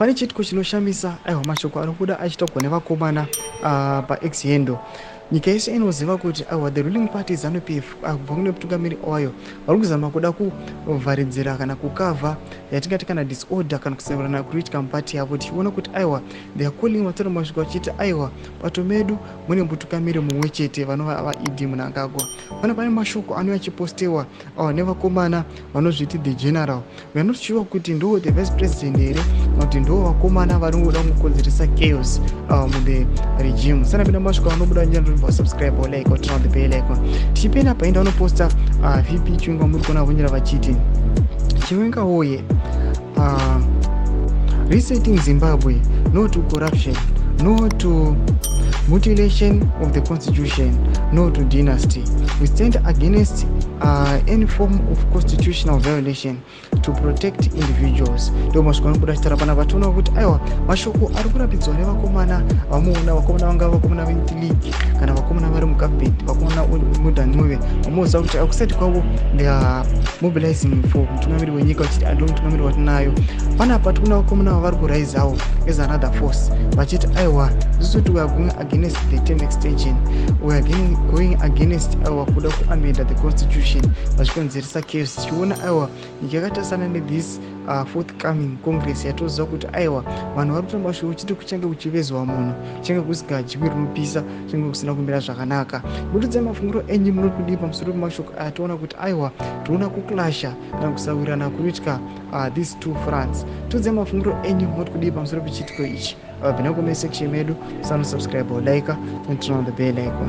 pane chitiko chinoshamisa aiwa mashoko anobuda achitaurwa nevakomana paX Hendo. Nyika yese inoziva kuti the ruling party ZANU-PF kubva kune mutungamiri wayo vari kuzama kuda kuvharidzira kana kukavha yatingati kana disorder kana kusavirana kuriitika mupati yavo, tichiona kuti they are calling matoro masvika vachiti pato medu mune mutungamiri mumwe chete vanova vaED Mnangagwa. Pane mashoko anouya achipostewa nevakomana vanozviti the general. We are not sure kuti ndo the vice president here kana kuti ndo vakomana vanongoda kukonzeresa chaos mune regime. Sanapinda mashoko anobuda njani subscribe or like or turn on the bell icon. Tichipenda paenda unoposta VP Chiwenga muri kuona vonyera vachiti Chiwenga woye resetting Zimbabwe, no to corruption, no to mutilation of the constitution, no to dynasty. We stand against any form of constitutional violation to protect individuals. Ndo mashoko anobuda chitara pana vatona kuti mashoko ari kurapidzwa nevakomana vamuona, vakomana vanga vakomana veNtilichi kana vakomana vari mugavhmendi, vakomana mudhani muve vamoziva kuti kusati kwavo they are mobilizing for mutungamiri wenyika vachiti ando mutungamiri watinayo. Panapa tikuna vakomana vavari kuraisawo as another force vachiti isusu we are going against the term extension, we are going against kuda kuamenda the constitution vachikonzeresa chaos. Tichiona nyika yakatasana this forthcoming congress yatoziva kuti vanhu vari kutamba shoko chiti kuchange kuchivezwa munhu, change kusingadyiwi rinopisa, change kusina kumira zvakanaka. Mutudze mafunguro enyu munoti kudii pamusoro pemashoko aya? Toona kuti toona kuclasha kana kusawirirana kuriitika these two fronts. Tudze mafunguro enyu munoti kudii pamusoro pechitiko ichi? Bvina comment section medu, subscribe or like and turn on the bell icon.